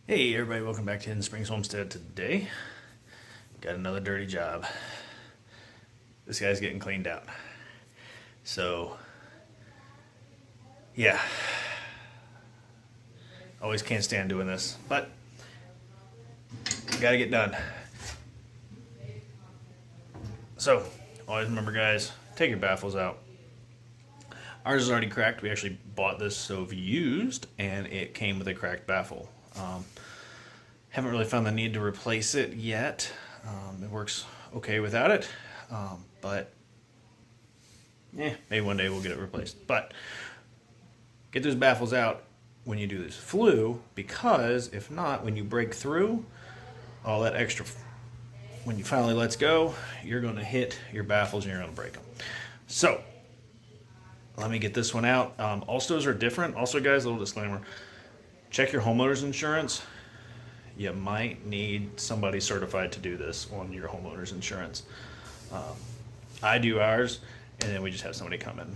Hey everybody, welcome back to Hidden Springs Homestead. Today, got another dirty job. This guy's getting cleaned out. So, yeah. Always can't stand doing this, but gotta get done. So, always remember guys, take your baffles out. Ours is already cracked. We actually bought this stove used, and it came with a cracked baffle. Haven't really found the need to replace it yet. It works okay without it, but maybe one day we'll get it replaced. But get those baffles out when you do this flue, because if not, when you break through, all that extra, when you finally lets go, you're going to hit your baffles and you're going to break them. So let me get this one out. All stoves are different. Also, guys, a little disclaimer: check your homeowner's insurance. You might need somebody certified to do this on your homeowner's insurance. I do ours, and then we just have somebody come and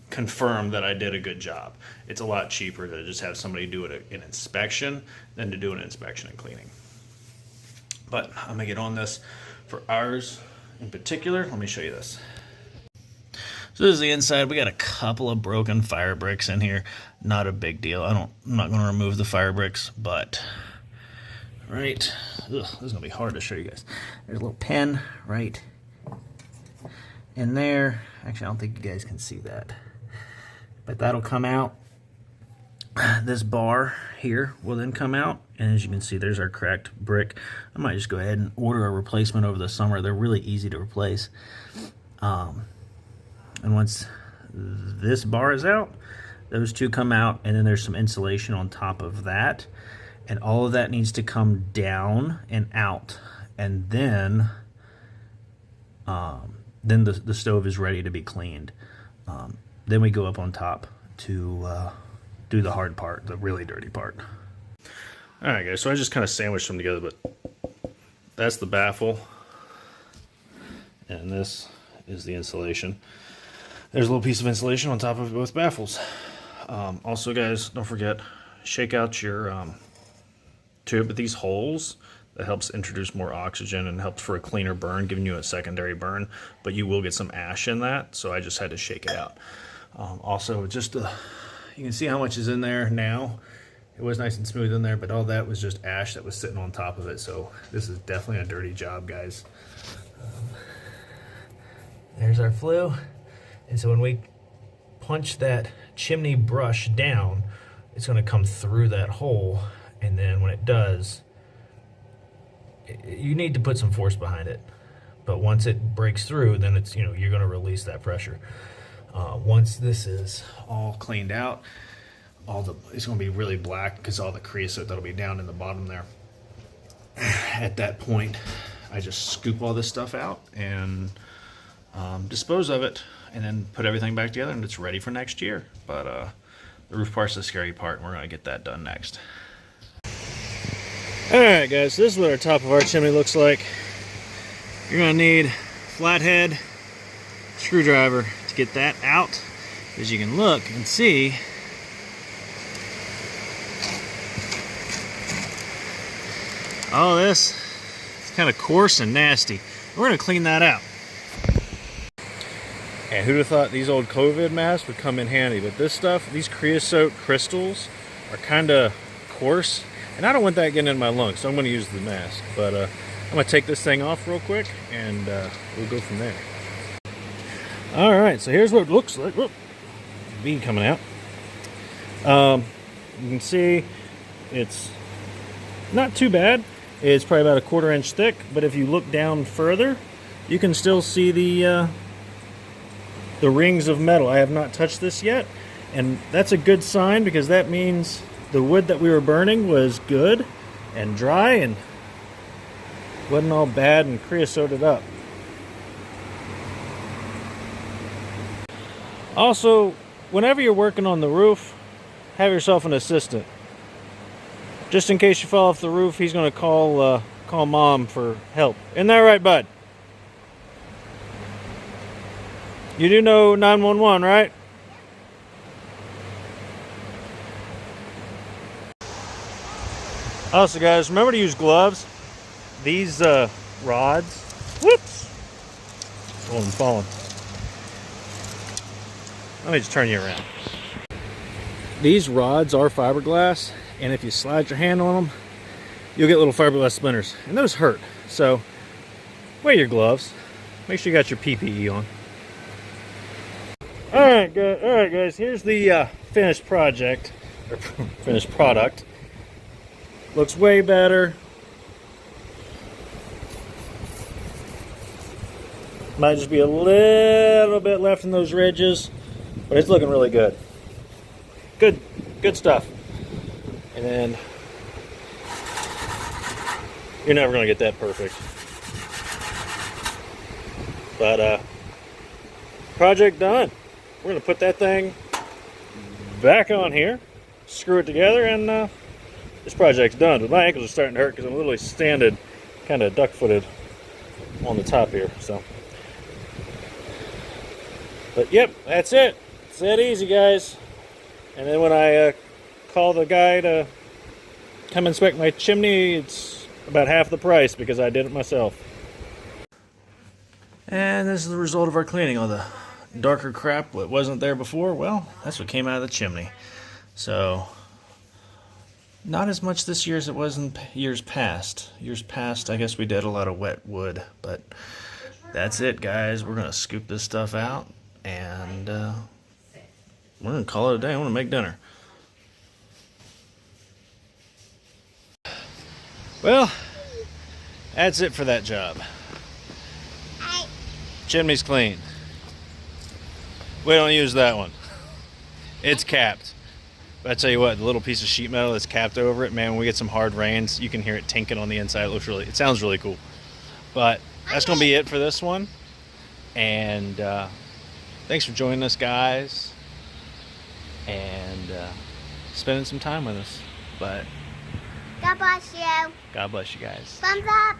confirm that I did a good job. It's a lot cheaper to just have somebody do an inspection than to do an inspection and cleaning. But I'm gonna get on this for ours in particular. Let me show you this. So this is the inside. We got a couple of broken fire bricks in here. Not a big deal. I'm not going to remove the fire bricks, but right. This is going to be hard to show you guys. There's a little pin right in there. Actually, I don't think you guys can see that, but that'll come out. This bar here will then come out, and as you can see, there's our cracked brick. I might just go ahead and order a replacement over the summer. They're really easy to replace. And once this bar is out, those two come out, and then there's some insulation on top of that. And all of that needs to come down and out. And then the stove is ready to be cleaned. Then we go up on top to do the hard part, the really dirty part. All right, guys, so I just kind of sandwiched them together, but that's the baffle. And this is the insulation. There's a little piece of insulation on top of both baffles. Also, guys, don't forget, shake out your tube with these holes. That helps introduce more oxygen and helps for a cleaner burn, giving you a secondary burn. But you will get some ash in that, so I just had to shake it out. Also, just you can see how much is in there now. It was nice and smooth in there, but all that was just ash that was sitting on top of it. So this is definitely a dirty job, guys. There's our flue. And so when we punch that chimney brush down, it's going to come through that hole. And then when it does, you need to put some force behind it. But once it breaks through, then it's, you're going to release that pressure. Once this is all cleaned out, it's going to be really black because all the creosote that'll be down in the bottom there. At that point, I just scoop all this stuff out and dispose of it, and then put everything back together, and it's ready for next year. But the roof part's the scary part, and we're going to get that done next. Alright guys, so this is what our top of our chimney looks like. You're going to need a flathead screwdriver to get that out. As you can look and see, all this is kind of coarse and nasty. We're going to clean that out. And who'd have thought these old COVID masks would come in handy? But this stuff, these creosote crystals, are kind of coarse, and I don't want that getting in my lungs, so I'm going to use the mask. But I'm going to take this thing off real quick, and we'll go from there. All right, so here's what it looks like. Whoop, bead coming out. You can see it's not too bad. It's probably about a 1/4 inch thick, but if you look down further, you can still see the rings of metal. I have not touched this yet, and that's a good sign, because that means the wood that we were burning was good and dry and wasn't all bad and creosoted up. Also, whenever you're working on the roof, have yourself an assistant. Just in case you fall off the roof, he's going to call Mom for help. Isn't that right, bud? You do know 911, right? Also, guys, remember to use gloves. These rods. Whoops! Oh, I'm falling. Let me just turn you around. These rods are fiberglass, and if you slide your hand on them, you'll get little fiberglass splinters, and those hurt. So, wear your gloves. Make sure you got your PPE on. All right, guys. Here's the finished project, or finished product. Looks way better. Might just be a little bit left in those ridges, but it's looking really good. Good stuff. And then you're never gonna get that perfect. But project done. We're gonna put that thing back on here, screw it together, and this project's done. But my ankles are starting to hurt because I'm literally standing kind of duck-footed on the top here. So, but yep, that's it. It's that easy, guys. And then when I call the guy to come inspect my chimney, it's about half the price because I did it myself. And this is the result of our cleaning. All the darker crap that wasn't there before, well, that's what came out of the chimney. So, not as much this year as it was in years past. Years past, I guess we did a lot of wet wood. But that's it, guys. We're going to scoop this stuff out, and we're going to call it a day. I want to make dinner. Well, that's it for that job. Chimney's clean. We don't use that one. It's capped. But I tell you what, the little piece of sheet metal that's capped over it, man, when we get some hard rains, you can hear it tinking on the inside. It sounds really cool. But that's going to be it for this one. And thanks for joining us, guys. And spending some time with us. But God bless you. God bless you guys. Thumbs up.